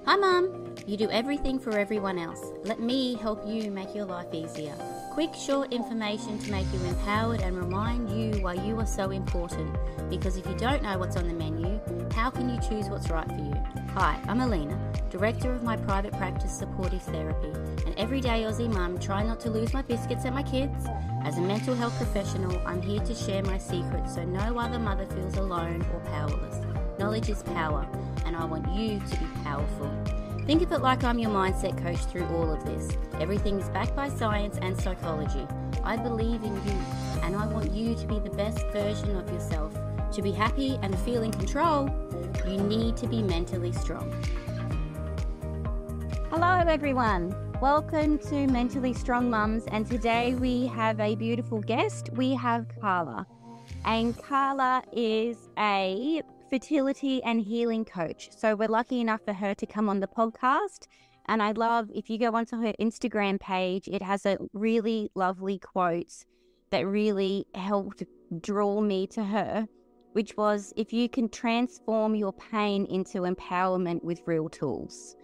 Hi Mum! You do everything for everyone else. Let me help you make your life easier. Quick, short information to make you empowered and remind you why you are so important. Because if you don't know what's on the menu, how can you choose what's right for you? Hi, I'm Elena, Director of my private practice Supportive Therapy, an everyday Aussie mum trying not to lose my biscuits and my kids. As a mental health professional, I'm here to share my secrets so no other mother feels alone or powerless. Knowledge is power, and I want you to be powerful. Think of it like I'm your mindset coach through all of this. Everything is backed by science and psychology. I believe in you, and I want you to be the best version of yourself. To be happy and feel in control, you need to be mentally strong. Hello everyone, welcome to Mentally Strong Mums, and today we have a beautiful guest. We have Kala, and Kala is a fertility and healing coach. So we're lucky enough for her to come on the podcast. And I love, if you go onto her Instagram page, it has a really lovely quote that really helped draw me to her, which was, if you can transform your pain into empowerment with real tools.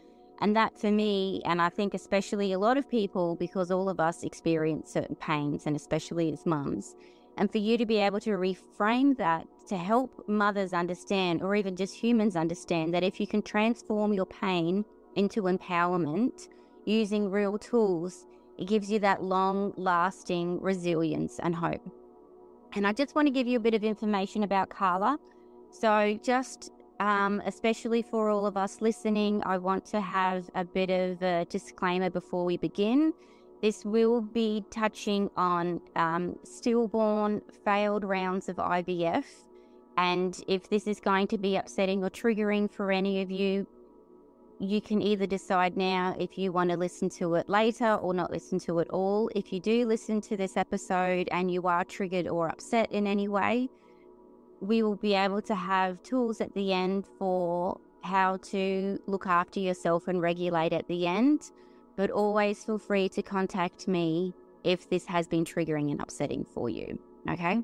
And that for me, and I think especially a lot of people, because all of us experience certain pains, and especially as mums, and for you to be able to reframe that to help mothers understand, or even just humans understand, that if you can transform your pain into empowerment using real tools, it gives you that long-lasting resilience and hope. And I just want to give you a bit of information about Kala. So just especially for all of us listening, I want to have a bit of a disclaimer before we begin. This will be touching on stillborn, failed rounds of IVF. And if this is going to be upsetting or triggering for any of you, you can either decide now if you want to listen to it later or not listen to it all. If you do listen to this episode and you are triggered or upset in any way, we will be able to have tools at the end for how to look after yourself and regulate at the end. But always feel free to contact me if this has been triggering and upsetting for you, okay?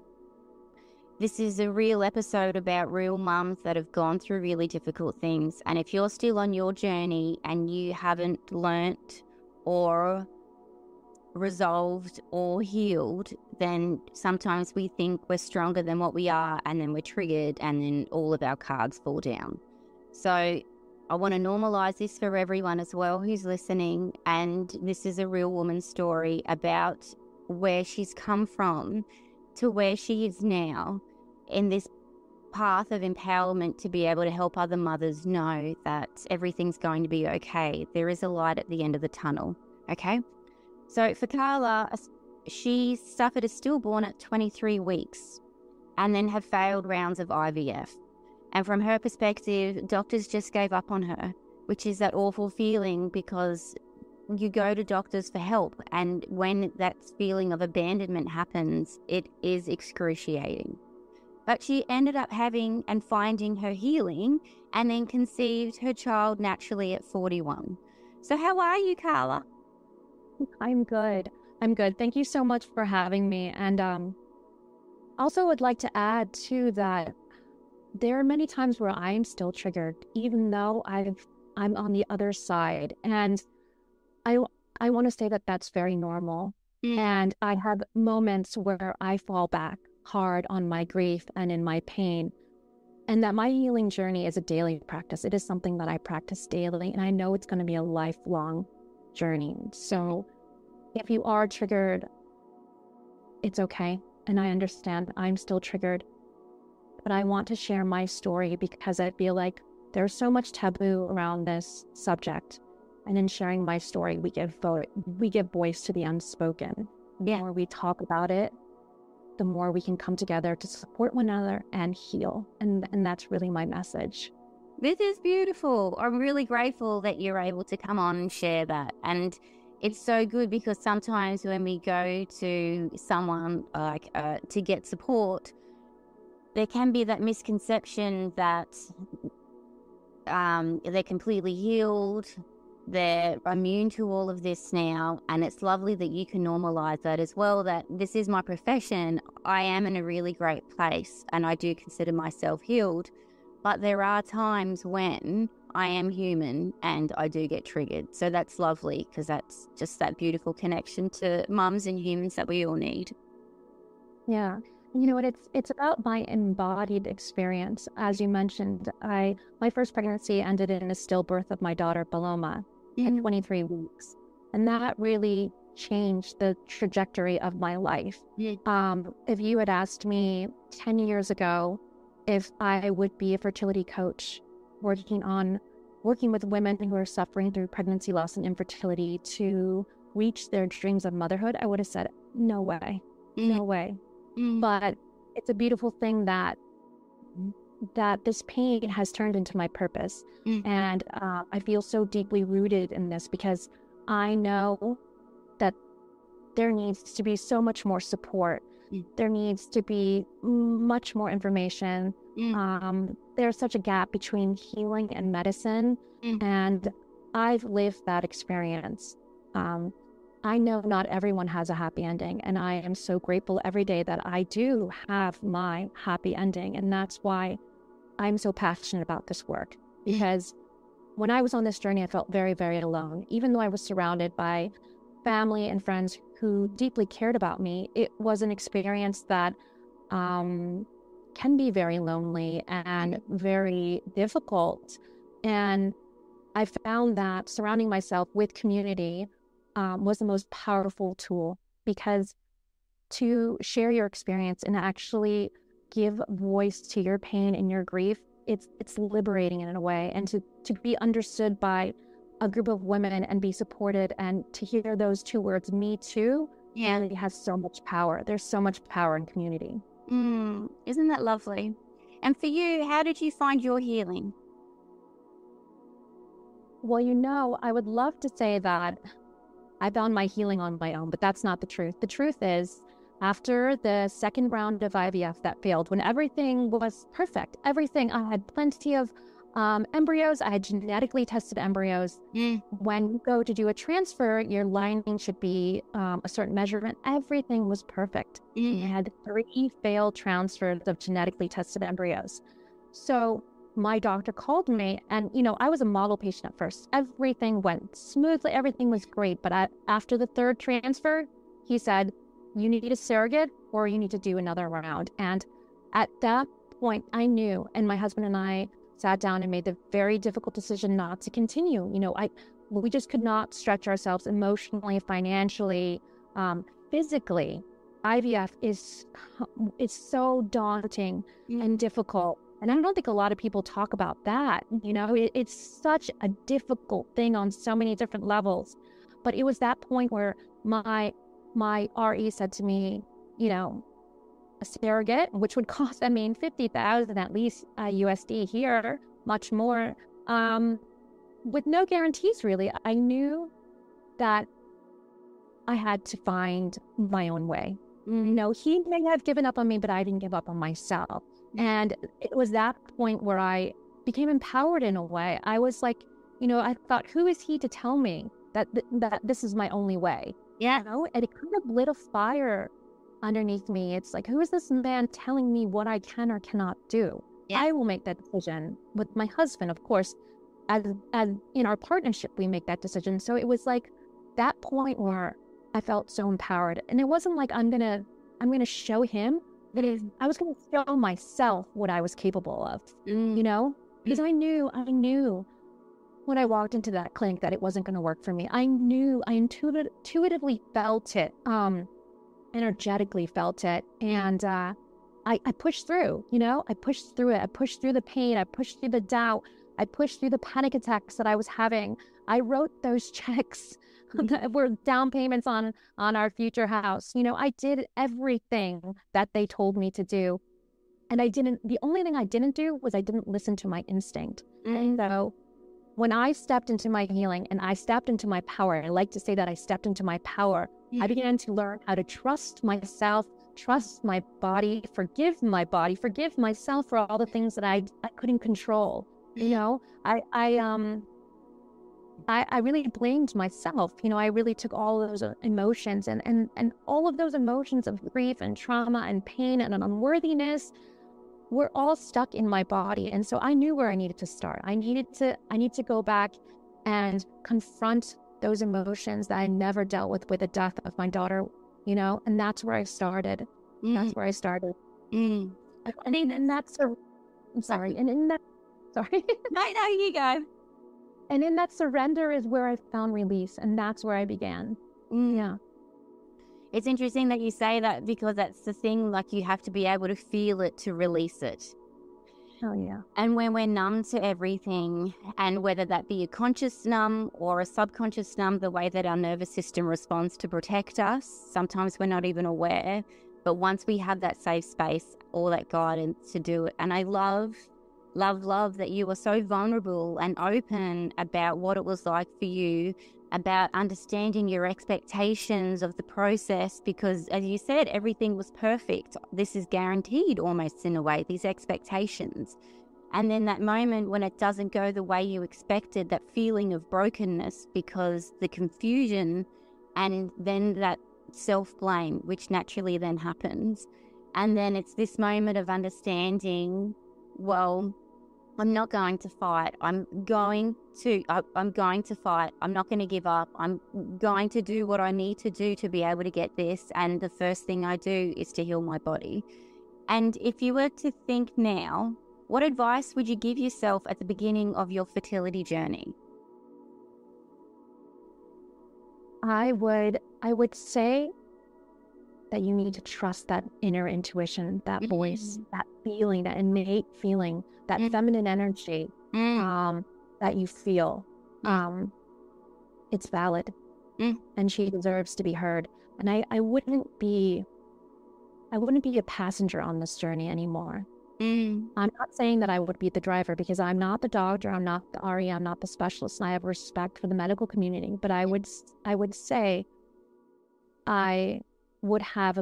This is a real episode about real mums that have gone through really difficult things. And if you're still on your journey and you haven't learnt or resolved or healed, then sometimes we think we're stronger than what we are, and then we're triggered, and then all of our cards fall down. So I want to normalize this for everyone as well who's listening. And this is a real woman's story about where she's come from to where she is now in this path of empowerment to be able to help other mothers know that everything's going to be okay. There is a light at the end of the tunnel, okay? So for Kala, she suffered a stillborn at 23 weeks and then had failed rounds of IVF. And from her perspective, doctors just gave up on her, which is that awful feeling because you go to doctors for help. And when that feeling of abandonment happens, it is excruciating. But she ended up having and finding her healing and then conceived her child naturally at 41. So how are you, Kala? I'm good. Thank you so much for having me. And also would like to add too that there are many times where I'm still triggered, even though I'm on the other side. And I want to say that that's very normal. And I have moments where I fall back hard on my grief and in my pain. And that my healing journey is a daily practice. It is something that I practice daily. And I know it's going to be a lifelong journey. So if you are triggered, it's okay. And I understand I'm still triggered. But I want to share my story because I feel like there's so much taboo around this subject. And in sharing my story, we give voice to the unspoken. The more we talk about it, the more we can come together to support one another and heal. And that's really my message. This is beautiful. I'm really grateful that you're able to come on and share that. And it's so good because sometimes when we go to someone like to get support, there can be that misconception that they're completely healed, they're immune to all of this now, and it's lovely that you can normalize that as well, that this is my profession. I am in a really great place and I do consider myself healed, but there are times when I am human and I do get triggered. So that's lovely, because that's just that beautiful connection to mums and humans that we all need. Yeah. You know what? It's about my embodied experience. As you mentioned, my first pregnancy ended in a stillbirth of my daughter Paloma at 23 weeks. And that really changed the trajectory of my life. If you had asked me 10 years ago if I would be a fertility coach working with women who are suffering through pregnancy loss and infertility to reach their dreams of motherhood, I would have said, no way, no way. But it's a beautiful thing that this pain has turned into my purpose. And I feel so deeply rooted in this because I know that there needs to be so much more support. There needs to be much more information. There's such a gap between healing and medicine. And I've lived that experience. I know not everyone has a happy ending, and I am so grateful every day that I do have my happy ending. And that's why I'm so passionate about this work, because when I was on this journey, I felt very, very alone. Even though I was surrounded by family and friends who deeply cared about me, it was an experience that can be very lonely and very difficult. And I found that surrounding myself with community was the most powerful tool, because to share your experience and actually give voice to your pain and your grief, it's liberating in a way. And to be understood by a group of women and be supported, and to hear those two words, me too, it has so much power. There's so much power in community. Isn't that lovely? And for you, how did you find your healing? Well, I would love to say that I found my healing on my own, but that's not the truth. The truth is, after the second round of IVF that failed, when everything was perfect, I had plenty of embryos, I had genetically tested embryos. When you go to do a transfer, your lining should be a certain measurement. Everything was perfect. I had 3 failed transfers of genetically tested embryos. So my doctor called me, and, I was a model patient at first. Everything went smoothly. Everything was great. But after the 3rd transfer, he said, you need a surrogate or you need to do another round. And at that point, I knew, and my husband and I sat down and made the very difficult decision not to continue. We just could not stretch ourselves emotionally, financially, physically. IVF is so daunting and difficult. And I don't think a lot of people talk about that. It's such a difficult thing on so many different levels. But it was that point where my RE said to me, a surrogate, which would cost, $50,000 at least USD here, much more, with no guarantees, really. I knew that I had to find my own way. He may have given up on me, but I didn't give up on myself. And it was that point where I became empowered in a way. I was like, I thought, who is he to tell me that this is my only way? And it kind of lit a fire underneath me. It's like, who is this man telling me what I can or cannot do? I will make that decision with my husband, of course. As in our partnership, we make that decision. So it was like that point where I felt so empowered. And it wasn't like I'm gonna show him. I was going to show myself what I was capable of, because I knew when I walked into that clinic that it wasn't going to work for me. I intuitively felt it, energetically felt it. And I pushed through, I pushed through it. I pushed through the pain. I pushed through the doubt. I pushed through the panic attacks that I was having. I wrote those checks that were down payments on our future house. I did everything that they told me to do. And the only thing I didn't do was I didn't listen to my instinct. And so when I stepped into my healing and I stepped into my power, I like to say that I stepped into my power, I began to learn how to trust myself, trust my body, forgive myself for all the things that I couldn't control. I really blamed myself. I really took all of those emotions and all of those emotions of grief and trauma and pain and unworthiness. were all stuck in my body. And so I knew where I needed to start. I need to go back and confront those emotions that I never dealt with the death of my daughter, and that's where I started. That's where I started. Mm. And that's I'm sorry. And in that, sorry. No, you go. And in that surrender is where I found release. And that's where I began. Yeah. It's interesting that you say that, because that's the thing, like, you have to be able to feel it to release it. Oh, yeah. And when we're numb to everything, and whether that be a conscious numb or a subconscious numb, the way that our nervous system responds to protect us, sometimes we're not even aware. But once we have that safe space or that guidance to do it, and I love that you were so vulnerable and open about what it was like for you, about understanding your expectations of the process, because as you said, everything was perfect. This is guaranteed almost, in a way, these expectations. And then that moment when it doesn't go the way you expected, that feeling of brokenness because the confusion, and then that self-blame, which naturally then happens. And then it's this moment of understanding, well, I'm not going to fight. I'm going to fight. I'm not going to give up. I'm going to do what I need to do to be able to get this. And the first thing I do is to heal my body. And if you were to think now, what advice would you give yourself at the beginning of your fertility journey? I would say that you need to trust that inner intuition, that voice, that feeling, that innate feeling, that feminine energy that you feel. It's valid, and she deserves to be heard. And I wouldn't be a passenger on this journey anymore. I'm not saying that I would be the driver, because I'm not the doctor, I'm not the RE, I'm not the specialist, and I have respect for the medical community. But I would say I would have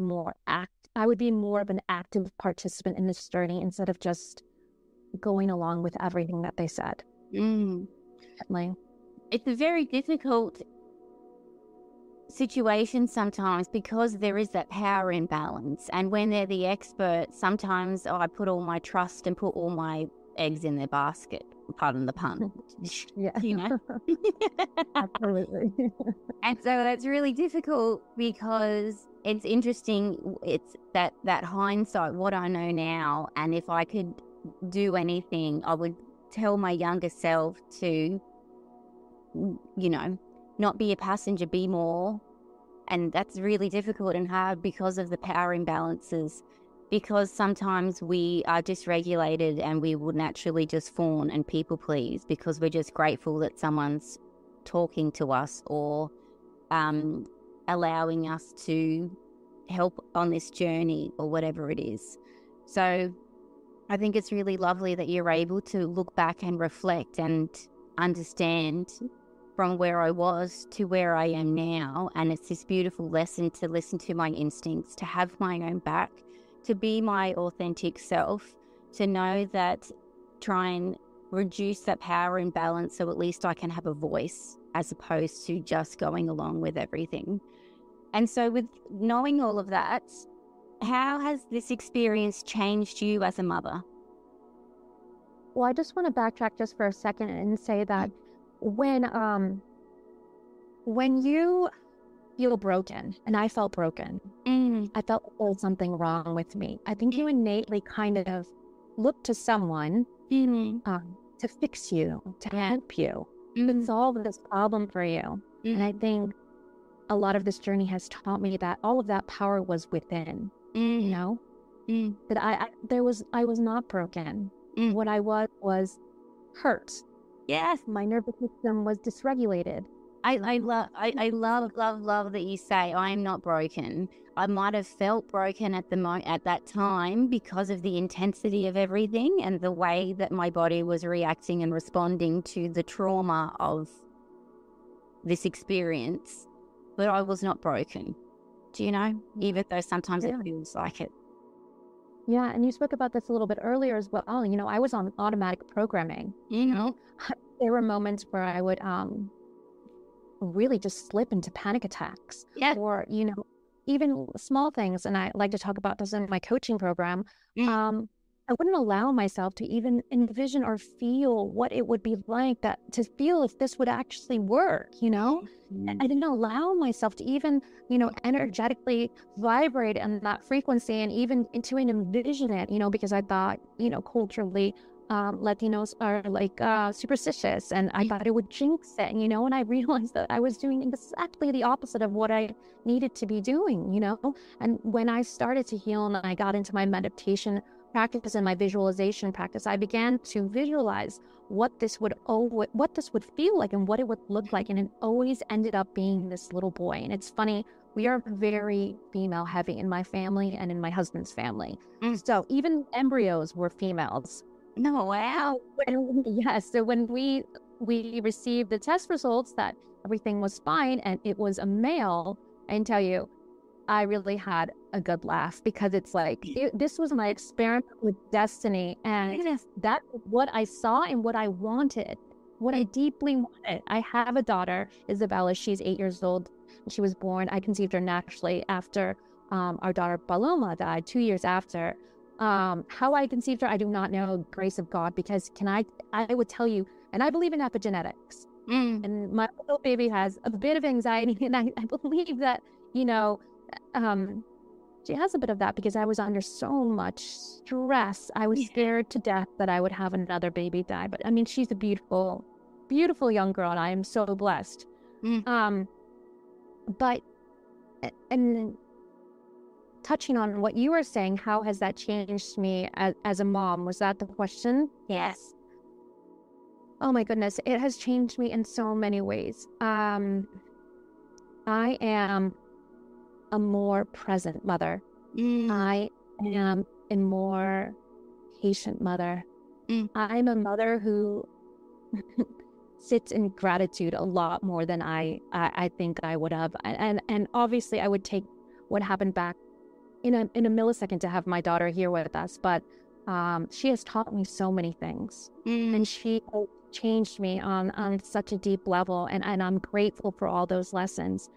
I would be more of an active participant in this journey instead of just going along with everything that they said. Definitely. It's a very difficult situation sometimes, because there is that power imbalance. And when they're the expert, sometimes I put all my trust and put all my eggs in their basket. Pardon the pun. Yeah. Absolutely. And so that's really difficult, because it's interesting. It's that hindsight, what I know now. And if I could do anything, I would tell my younger self to, not be a passenger, be more. And that's really difficult and hard because of the power imbalances, because sometimes we are dysregulated and we will naturally just fawn and people please, because we're just grateful that someone's talking to us or allowing us to help on this journey or whatever it is. So I think it's really lovely that you're able to look back and reflect and understand from where I was to where I am now. And it's this beautiful lesson to listen to my instincts, to have my own back, to be my authentic self, to know that, try and reduce that power imbalance so at least I can have a voice as opposed to just going along with everything. And so with knowing all of that, how has this experience changed you as a mother? Well, I just want to backtrack just for a second and say that when you feel broken, and I felt broken, I felt like there was something wrong with me. I think you innately kind of look to someone to fix you, to help you, to solve this problem for you. And I think a lot of this journey has taught me that all of that power was within, that I was not broken. What I was hurt. Yes. My nervous system was dysregulated. I love that you say I am not broken. I might have felt broken at that time because of the intensity of everything and the way that my body was reacting and responding to the trauma of this experience. But I was not broken. Do you know? Even though sometimes it feels like it. Yeah, and you spoke about this a little bit earlier as well. I was on automatic programming. There were moments where I would really just slip into panic attacks. Or, even small things, and I like to talk about this in my coaching program. I wouldn't allow myself to even envision or feel what it would be like, that to feel if this would actually work, you know? I didn't allow myself to even, energetically vibrate on that frequency and even to envision it, because I thought, culturally, Latinos are like superstitious, and I thought it would jinx it, and I realized that I was doing exactly the opposite of what I needed to be doing, And when I started to heal and I got into my meditation practice and my visualization practice, I began to visualize what this would feel like and what it would look like, and it always ended up being this little boy. And it's funny, we are very female heavy in my family and in my husband's family. So even embryos were females. No, wow. Yes. So when we received the test results that everything was fine and it was a male, I can tell you, I really had a good laugh, because it's like, this was my experiment with destiny. And that's what I saw and what I wanted, what I deeply wanted. I have a daughter, Isabella. She's 8 years old. She was born, I conceived her naturally after our daughter Paloma died 2 years after. How I conceived her, I do not know, grace of God, because I would tell you, and I believe in epigenetics. And my little baby has a bit of anxiety, and I believe that, she has a bit of that, because I was under so much stress. I was scared to death that I would have another baby die. But I mean, she's a beautiful, beautiful young girl, and I am so blessed. But, and touching on what you were saying, how has that changed me as a mom? Was that the question? Yes. Oh my goodness, it has changed me in so many ways. I am a more present mother. I am a more patient mother. I'm a mother who sits in gratitude a lot more than I think I would have. And obviously I would take what happened back in a millisecond to have my daughter here with us. But she has taught me so many things, and she changed me on such a deep level. And I'm grateful for all those lessons.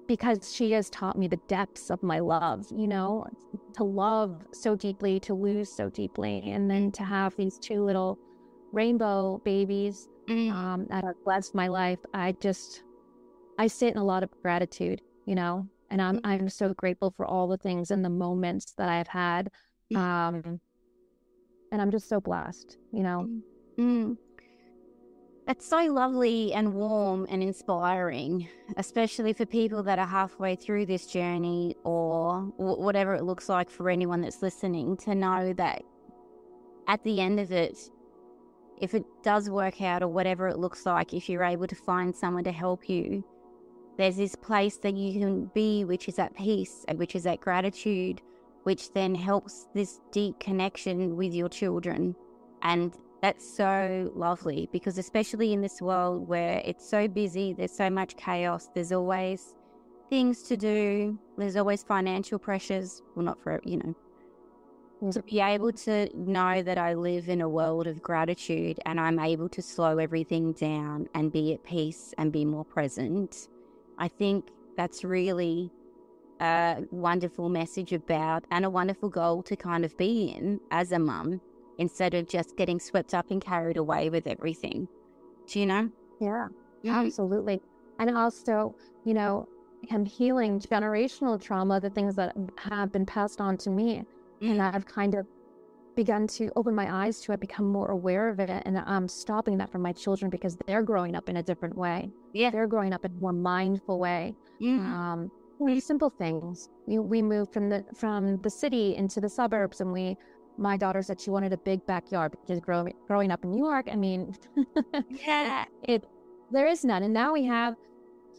Because she has taught me the depths of my love, to love so deeply, to lose so deeply, and then to have these two little rainbow babies that have blessed my life. I sit in a lot of gratitude, and I'm so grateful for all the things and the moments that I've had, and I'm just so blessed, That's so lovely and warm and inspiring, especially for people that are halfway through this journey, or whatever it looks like for anyone that's listening, to know that at the end of it, if it does work out or whatever it looks like, if you're able to find someone to help you, there's this place that you can be, which is at peace, which is at gratitude, which then helps this deep connection with your children. And that's so lovely, because especially in this world where it's so busy, there's so much chaos, there's always things to do, there's always financial pressures, well, not for, to be able to know that I live in a world of gratitude and I'm able to slow everything down and be at peace and be more present, I think that's really a wonderful message about, and a wonderful goal to kind of be in as a mum, instead of just getting swept up and carried away with everything. Do you know? Yeah, absolutely. And also, I'm healing generational trauma, the things that have been passed on to me. And I've kind of begun to open my eyes to it, become more aware of it. And I'm stopping that from my children, because they're growing up in a different way. Yeah. They're growing up in a more mindful way. Simple things. We moved from the city into the suburbs, and my daughter said she wanted a big backyard, because growing up in New York, I mean, there is none. And now we have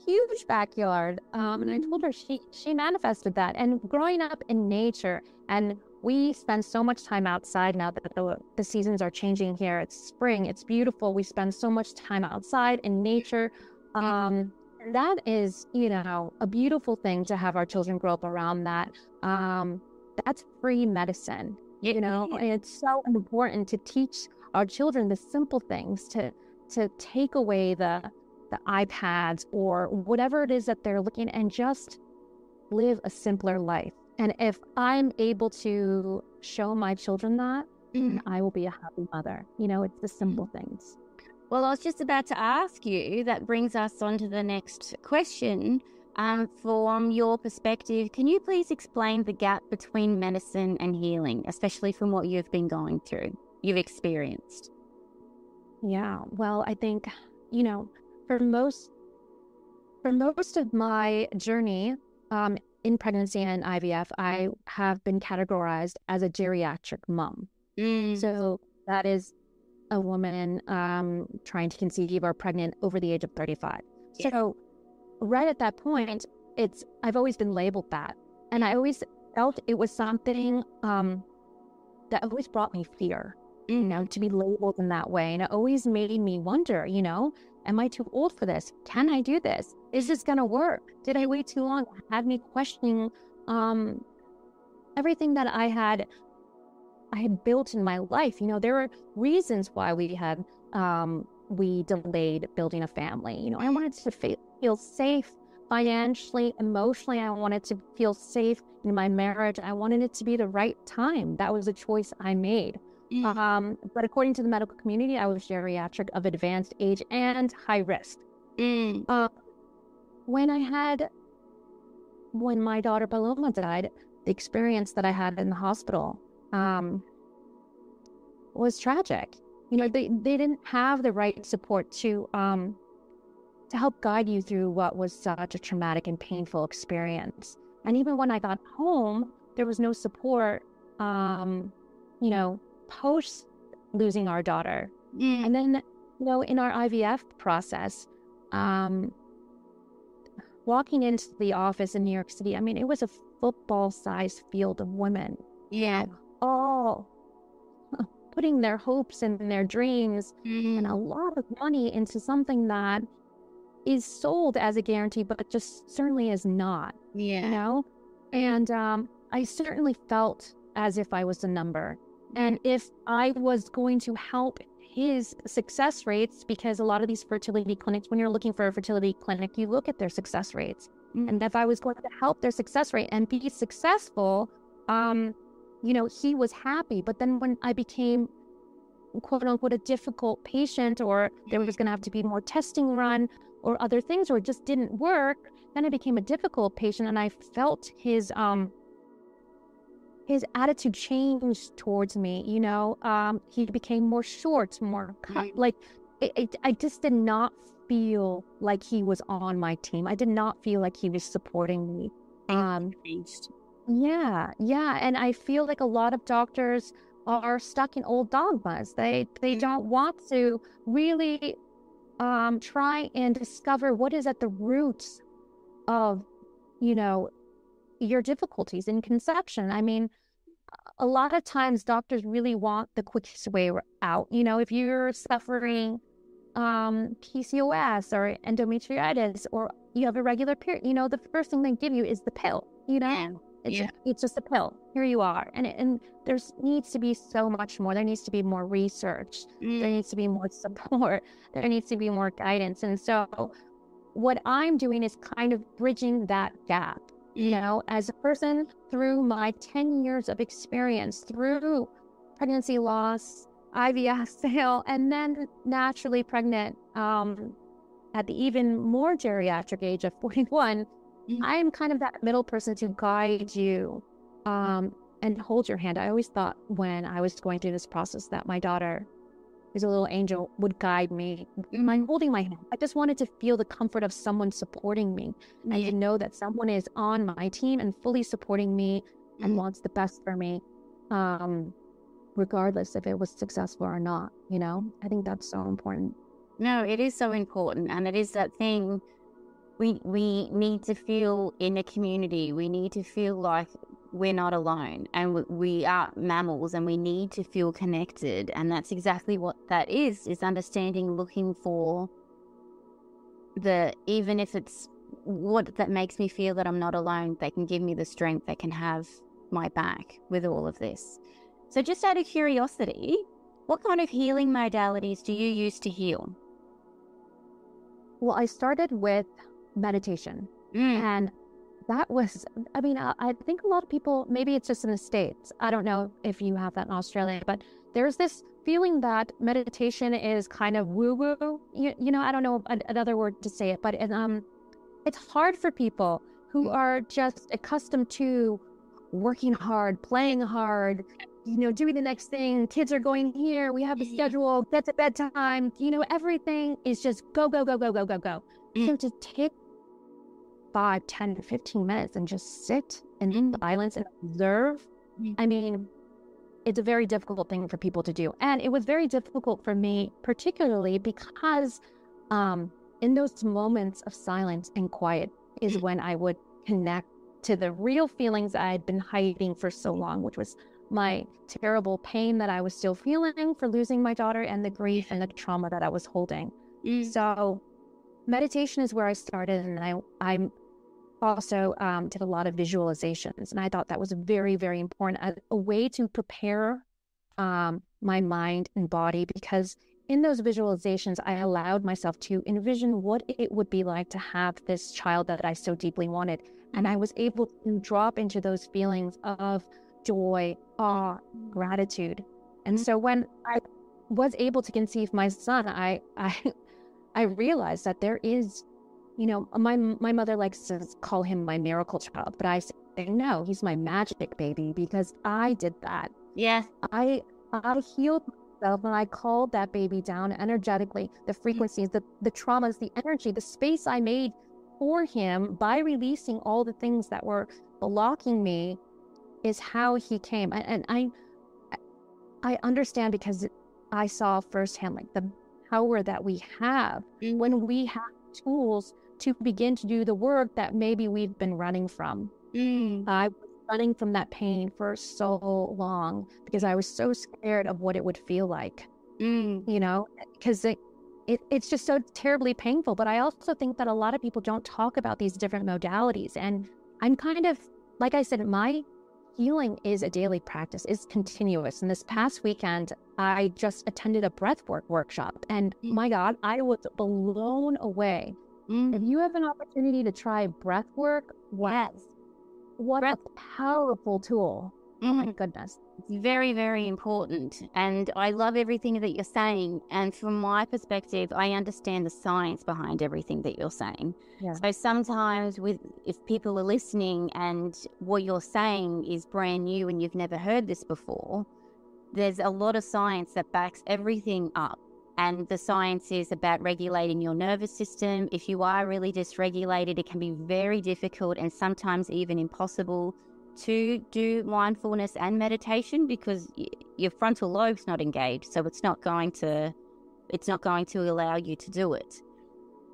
huge backyard. And I told her she manifested that. And growing up in nature, and we spend so much time outside now that the seasons are changing here. It's spring. It's beautiful. We spend so much time outside in nature. And that is, a beautiful thing to have our children grow up around that. That's free medicine. And it's so important to teach our children the simple things, to take away the iPads or whatever it is that they're looking, and just live a simpler life. And if I'm able to show my children that, then I will be a happy mother. It's the simple things. Well, I was just about to ask you, that brings us on to the next question. From your perspective, can you please explain the gap between medicine and healing, especially from what you've been going through, you've experienced? Yeah, well, I think, for most of my journey in pregnancy and IVF, I have been categorized as a geriatric mom. So that is a woman trying to conceive or pregnant over the age of 35. Yeah. So right at that point, I've always been labeled that. And I always felt it was something that always brought me fear, to be labeled in that way. And it always made me wonder, am I too old for this? Can I do this? Is this going to work? Did I wait too long? It had me questioning everything that I had built in my life. There were reasons why we delayed building a family. I wanted to feel safe financially, emotionally. I wanted to feel safe in my marriage. I wanted it to be the right time. That was a choice I made. But according to the medical community, I was geriatric of advanced age and high risk. When my daughter Paloma died, the experience that I had in the hospital was tragic. They didn't have the right support to help guide you through what was such a traumatic and painful experience. And even when I got home, there was no support, post losing our daughter. And then, in our IVF process, walking into the office in New York City, it was a football-sized field of women. Yeah. All putting their hopes and their dreams and a lot of money into something that is sold as a guarantee, but just certainly is not. Yeah. And I certainly felt as if I was a number. And if I was going to help his success rates, because a lot of these fertility clinics, when you're looking for a fertility clinic, you look at their success rates. And if I was going to help their success rate and be successful, he was happy. But then when I became, quote unquote, a difficult patient, or there was going to have to be more testing run or other things, or it just didn't work, then I became a difficult patient. And I felt his attitude changed towards me. He became more short, more like I just did not feel like he was on my team. I did not feel like he was supporting me. Yeah. And I feel like a lot of doctors are stuck in old dogmas. They don't want to really try and discover what is at the roots of, your difficulties in conception. A lot of times doctors really want the quickest way out. If you're suffering PCOS or endometritis, or you have a regular period, the first thing they give you is the pill. It's just a pill. Here you are. And there needs to be so much more. There needs to be more research. There needs to be more support. There needs to be more guidance. And so what I'm doing is kind of bridging that gap. As a person, through my 10 years of experience, through pregnancy loss, IVF fail, and then naturally pregnant at the even more geriatric age of 41, I'm kind of that middle person to guide you and hold your hand. I always thought when I was going through this process that my daughter, who's a little angel, would guide me by holding my hand. I just wanted to feel the comfort of someone supporting me and to know that someone is on my team and fully supporting me and wants the best for me, regardless if it was successful or not. I think that's so important. No, it is so important. And it is that thing, we need to feel in a community. We need to feel like we're not alone, and we are mammals, and we need to feel connected. And that's exactly what that is understanding, looking for even if it's what that makes me feel that I'm not alone. They can give me the strength, they can have my back with all of this. So just out of curiosity, what kind of healing modalities do you use to heal? Well, I started with meditation. And that was, I mean, I think a lot of people, maybe it's just in the States. I don't know if you have that in Australia, but there's this feeling that meditation is kind of woo-woo. You know, I don't know another word to say it, but it's hard for people who are just accustomed to working hard, playing hard, you know, doing the next thing. Kids are going here. We have a schedule, get to bedtime. You know, everything is just go, go, go, go, go, go, go. So to take 5, 10, 15 minutes and just sit in silence and observe, I mean, it's a very difficult thing for people to do. And it was very difficult for me, particularly because in those moments of silence and quiet is when I would connect to the real feelings I had been hiding for so long, which was my terrible pain that I was still feeling for losing my daughter and the grief and the trauma that I was holding. So meditation is where I started, and I also did a lot of visualizations, and I thought that was very, very important, a way to prepare my mind and body, because in those visualizations, I allowed myself to envision what it would be like to have this child that I so deeply wanted. And I was able to drop into those feelings of joy, awe, gratitude. And so when I was able to conceive my son, I realized that there is, you know, my mother likes to call him my miracle child, but I say, no, he's my magic baby, because I did that. Yeah. I healed myself, and I called that baby down energetically, the frequencies, the traumas, the energy, the space I made for him by releasing all the things that were blocking me is how he came. And I understand, because I saw firsthand like the power that we have when we have tools to begin to do the work that maybe we've been running from. I was running from that pain for so long because I was so scared of what it would feel like, you know, because it's just so terribly painful. But I also think that a lot of people don't talk about these different modalities. And I'm kind of, like I said, my healing is a daily practice, is continuous. And this past weekend, I just attended a breathwork workshop, and my God, I was blown away. If you have an opportunity to try breathwork, what a powerful tool. Oh my goodness. It's very, very important. And I love everything that you're saying. And from my perspective, I understand the science behind everything that you're saying. Yeah. So sometimes if people are listening and what you're saying is brand new and you've never heard this before, there's a lot of science that backs everything up. And the science is about regulating your nervous system. If you are really dysregulated, it can be very difficult and sometimes even impossible to do mindfulness and meditation, because your frontal lobe's not engaged, so it's not going to allow you to do it.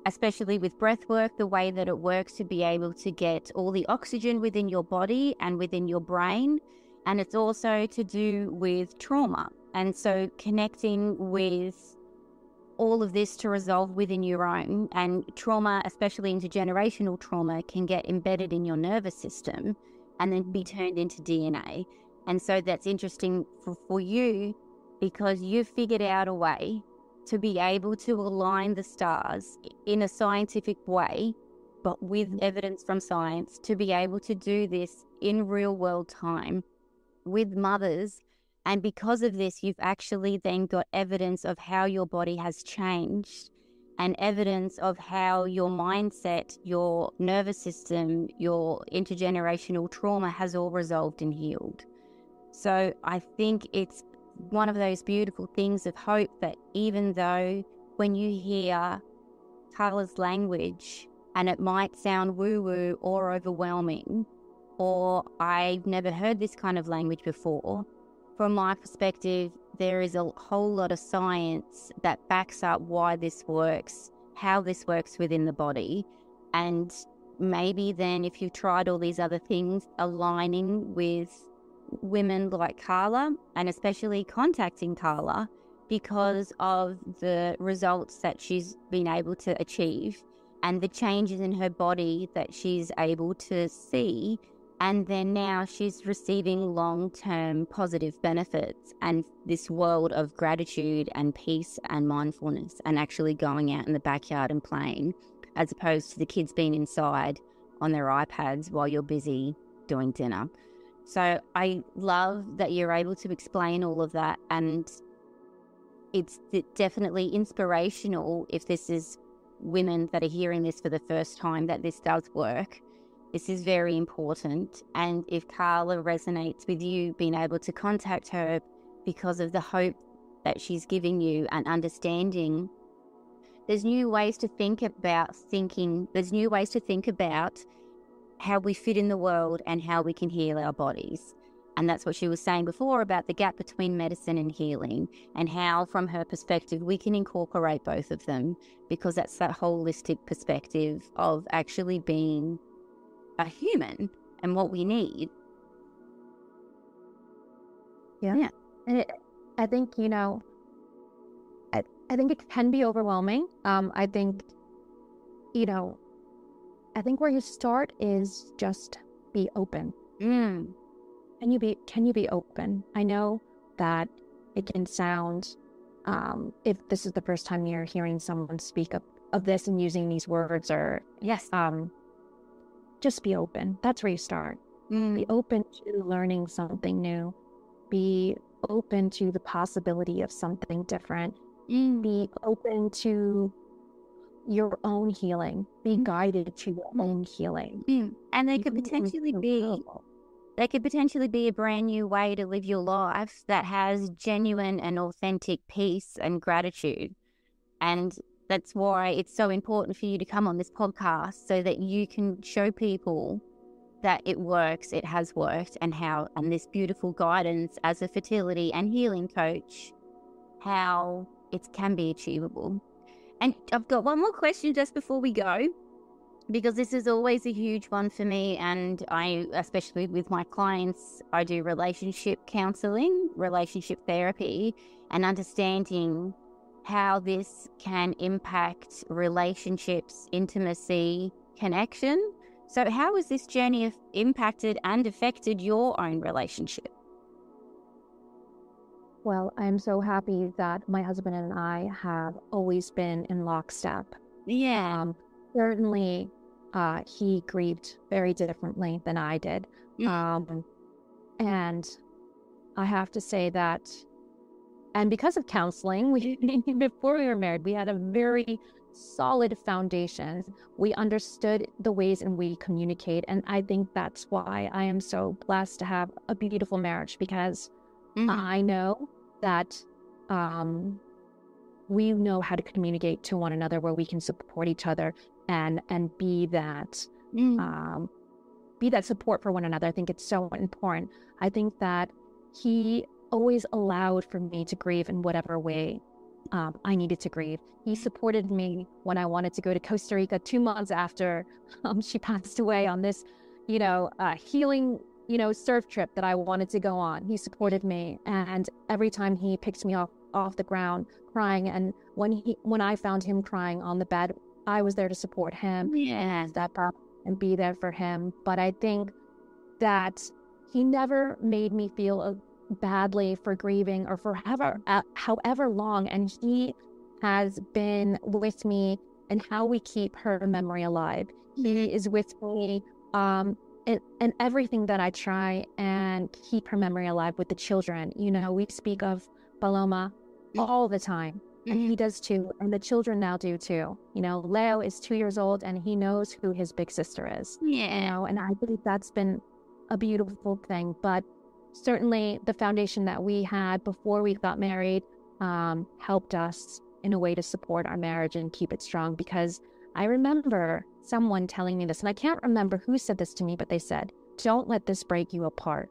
Especially with breath work, the way that it works to be able to get all the oxygen within your body and within your brain, and it's also to do with trauma. And so connecting with all of this to resolve within your own, and trauma, especially intergenerational trauma, can get embedded in your nervous system and then be turned into DNA. And so that's interesting for you, because you've figured out a way to be able to align the stars in a scientific way, but with evidence from science, to be able to do this in real world time with mothers. And because of this, you've actually then got evidence of how your body has changed, and evidence of how your mindset, your nervous system, your intergenerational trauma has all resolved and healed. So I think it's one of those beautiful things of hope, that even though when you hear Kala's language and it might sound woo-woo or overwhelming, or I've never heard this kind of language before, from my perspective, there is a whole lot of science that backs up why this works, how this works within the body. And maybe then if you've tried all these other things, aligning with women like Kala, and especially contacting Kala because of the results that she's been able to achieve and the changes in her body that she's able to see. And then now she's receiving long-term positive benefits and this world of gratitude and peace and mindfulness, and actually going out in the backyard and playing, as opposed to the kids being inside on their iPads while you're busy doing dinner. So I love that you're able to explain all of that, and it's definitely inspirational if this is women that are hearing this for the first time, that this does work. This is very important. And if Kala resonates with you, being able to contact her because of the hope that she's giving you and understanding, there's new ways to think about how we fit in the world and how we can heal our bodies. And that's what she was saying before about the gap between medicine and healing, and how, from her perspective, we can incorporate both of them, because that's that holistic perspective of actually being a human and what we need. Yeah. And I think, I think it can be overwhelming. I think where you start is just be open. Can you be open? I know that it can sound, if this is the first time you're hearing someone speak of this and using these words, or Yes. Just be open. That's where you start. Be open to learning something new. Be open to the possibility of something different. Be open to your own healing. Be guided to your own healing. And there could potentially be a brand new way to live your life that has genuine and authentic peace and gratitude. And that's why it's so important for you to come on this podcast, so that you can show people that it works, it has worked, and this beautiful guidance as a fertility and healing coach, how it can be achievable. And I've got one more question just before we go, because this is always a huge one for me, and I, especially with my clients, I do relationship counseling, relationship therapy, and understanding how this can impact relationships, intimacy, connection. So how has this journey impacted and affected your own relationship? Well, I'm so happy that my husband and I have always been in lockstep. Yeah. Certainly, he grieved very differently than I did. And I have to say that, and because of counseling, before we were married, we had a very solid foundation. We understood the ways in which we communicate. And I think that's why I am so blessed to have a beautiful marriage, because I know that we know how to communicate to one another, where we can support each other and be that support for one another. I think it's so important. I think that he always allowed for me to grieve in whatever way I needed to grieve. He supported me when I wanted to go to Costa Rica 2 months after she passed away on this, healing, surf trip that I wanted to go on. He supported me, and every time he picked me off the ground crying, and when I found him crying on the bed, I was there to support him and step up and be there for him. But I think that he never made me feel badly for grieving or for however long, and he has been with me and how we keep her memory alive. He is with me in everything that I try and keep her memory alive with the children. We speak of Paloma all the time, and he does too, and the children now do too. Leo is 2 years old, and he knows who his big sister is. And I think that's been a beautiful thing. But certainly the foundation that we had before we got married helped us in a way to support our marriage and keep it strong. Because I remember someone telling me this, and I can't remember who said this to me, but they said, don't let this break you apart,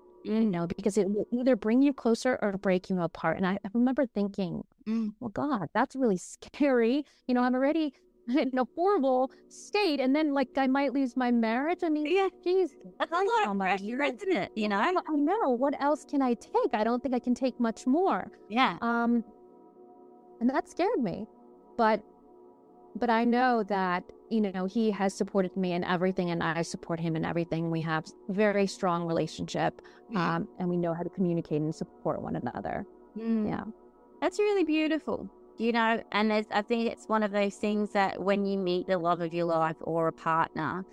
because it will either bring you closer or break you apart. And I remember thinking, well, God, that's really scary. I'm already in a horrible state, and then I might lose my marriage. I mean, geez, that's a lot of pressure, isn't it? I know. What else can I take? I don't think I can take much more. And that scared me, but I know that he has supported me in everything, and I support him in everything. We have a very strong relationship, and we know how to communicate and support one another. That's really beautiful. And I think it's one of those things that when you meet the love of your life or a partner,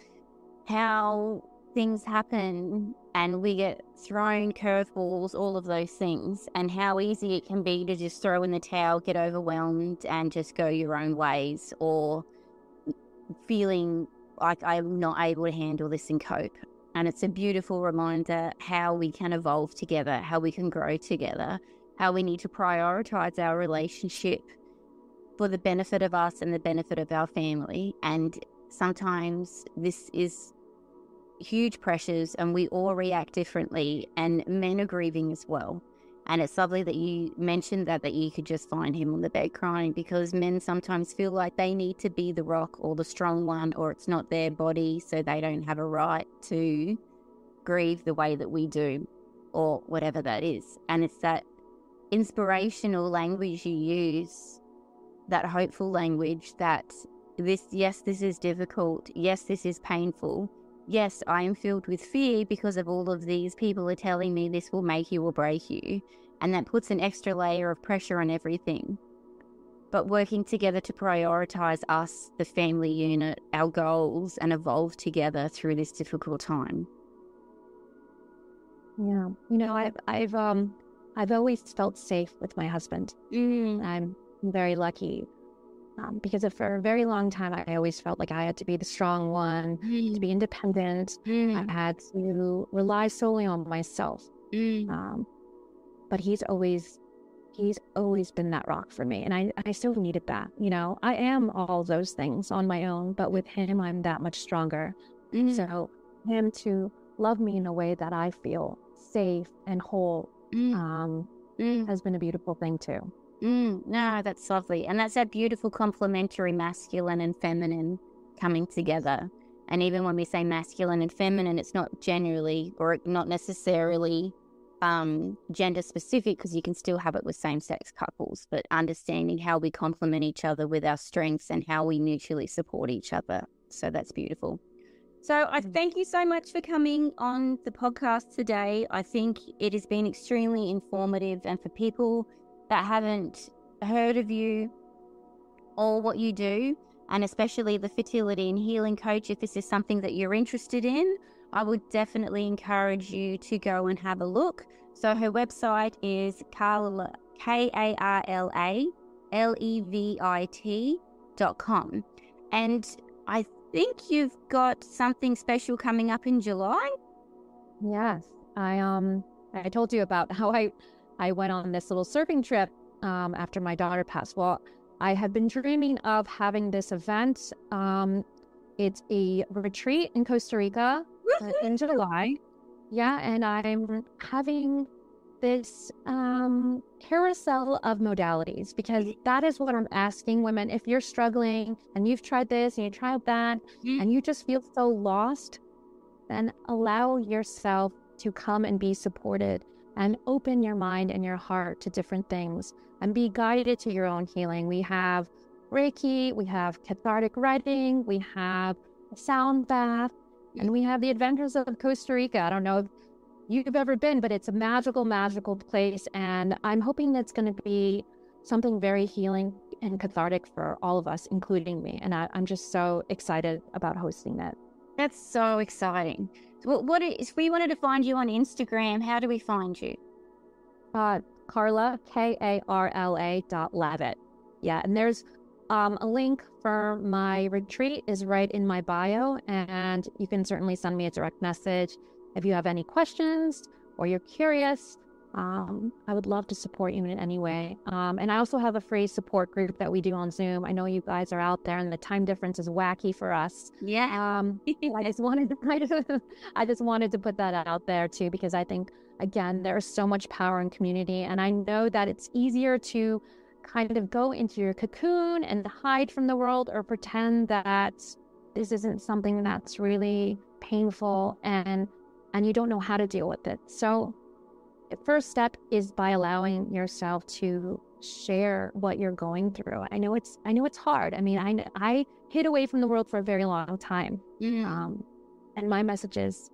how things happen and we get thrown curveballs, all of those things, and how easy it can be to just throw in the towel, get overwhelmed and just go your own ways, or feeling like I'm not able to handle this and cope. And it's a beautiful reminder how we can evolve together, how we can grow together, how we need to prioritize our relationship for the benefit of us and the benefit of our family. And sometimes this is huge pressures and we all react differently, and men are grieving as well. And it's lovely that you mentioned that you could just find him on the bed crying, because men sometimes feel like they need to be the rock or the strong one, or it's not their body, so they don't have a right to grieve the way that we do, or whatever that is. And it's that inspirational language you use, that hopeful language, that yes, this is difficult. Yes, this is painful. Yes, I am filled with fear because of all of these people are telling me this will make you or break you. And that puts an extra layer of pressure on everything. But working together to prioritize us, the family unit, our goals, and evolve together through this difficult time. Yeah. I've always felt safe with my husband. I'm very lucky. Because for a very long time, I always felt like I had to be the strong one, to be independent. I had to rely solely on myself. But he's always been that rock for me. And I still needed that. I am all those things on my own, but with him, I'm that much stronger. So him to love me in a way that I feel safe and whole has been a beautiful thing too. No, that's lovely. And that's that beautiful complementary masculine and feminine coming together. And even when we say masculine and feminine, it's not generally or not necessarily gender specific, because you can still have it with same-sex couples, but understanding how we complement each other with our strengths and how we mutually support each other. So that's beautiful. So I thank you so much for coming on the podcast today. I think it has been extremely informative, and for people that haven't heard of you or what you do, and especially the fertility and healing coach, if this is something that you're interested in, I would definitely encourage you to go and have a look. So her website is Kala, KARLALEVIT.com. And I think you've got something special coming up in July. Yes. I told you about how I went on this little surfing trip after my daughter passed. Well, I have been dreaming of having this event. It's a retreat in Costa Rica in July. Yeah, and I'm having this carousel of modalities, because that is what I'm asking women. If you're struggling and you've tried this and you tried that and you just feel so lost, then allow yourself to come and be supported, and open your mind and your heart to different things and be guided to your own healing. We have Reiki, we have cathartic writing, we have a sound bath, and we have the Adventures of Costa Rica. I don't know if you've ever been, but it's a magical, magical place. And I'm hoping that's going to be something very healing and cathartic for all of us, including me. And I'm just so excited about hosting that. That's so exciting. What if we wanted to find you on Instagram, how do we find you? Kala, KARLA.Levit. Yeah, and there's a link for my retreat is right in my bio, and you can certainly send me a direct message if you have any questions or you're curious. I would love to support you in any way. And I also have a free support group that we do on Zoom. I know you guys are out there and the time difference is wacky for us. Yeah. I just wanted to put that out there too, because I think, again, there's so much power in community. And I know that it's easier to kind of go into your cocoon and hide from the world, or pretend that this isn't something that's really painful and you don't know how to deal with it. So the first step is by allowing yourself to share what you're going through. I know it's hard. I mean, I hid away from the world for a very long time. And my message is,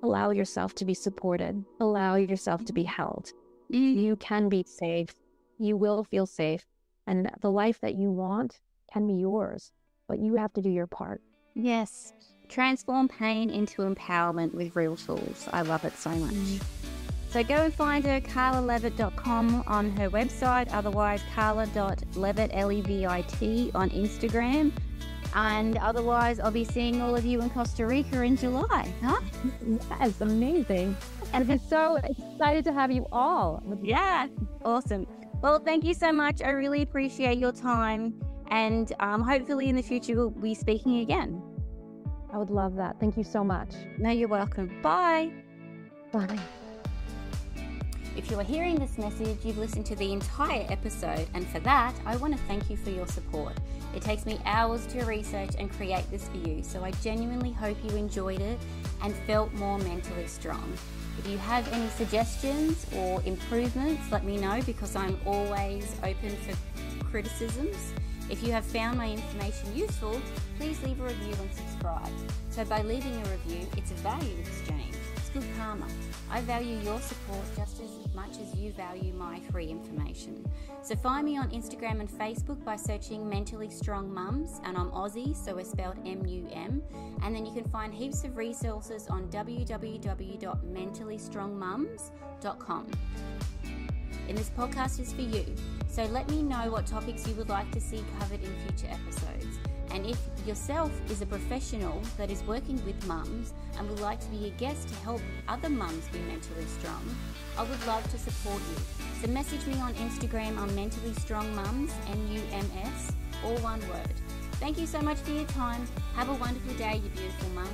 allow yourself to be supported. Allow yourself to be held. You can be safe. You will feel safe. And the life that you want can be yours, but you have to do your part. Yes. Transform pain into empowerment with real tools. I love it so much. So go and find her, kalalevit.com on her website. Otherwise, kala.levit, Levit, on Instagram. And otherwise, I'll be seeing all of you in Costa Rica in July. Huh? That's amazing. And I'm so excited to have you all. Yeah, awesome. Well, thank you so much. I really appreciate your time. And hopefully in the future, we'll be speaking again. I would love that. Thank you so much. No, you're welcome. Bye. Bye. If you are hearing this message, you've listened to the entire episode, and for that, I want to thank you for your support. It takes me hours to research and create this for you, so I genuinely hope you enjoyed it and felt more mentally strong. If you have any suggestions or improvements, let me know, because I'm always open for criticisms. If you have found my information useful, please leave a review and subscribe. So by leaving a review, it's a value exchange. It's good karma. I value your support just as much as you value my free information. So find me on Instagram and Facebook by searching Mentally Strong Mums, and I'm Aussie, so we're spelled M-U-M. And then you can find heaps of resources on www.mentallystrongmums.com. And this podcast is for you, so let me know what topics you would like to see covered in future episodes. And if yourself is a professional that is working with mums and would like to be a guest to help other mums be mentally strong, I would love to support you. So message me on Instagram on Mentally Strong Mums, M-U-M-S, all one word. Thank you so much for your time. Have a wonderful day, you beautiful mum.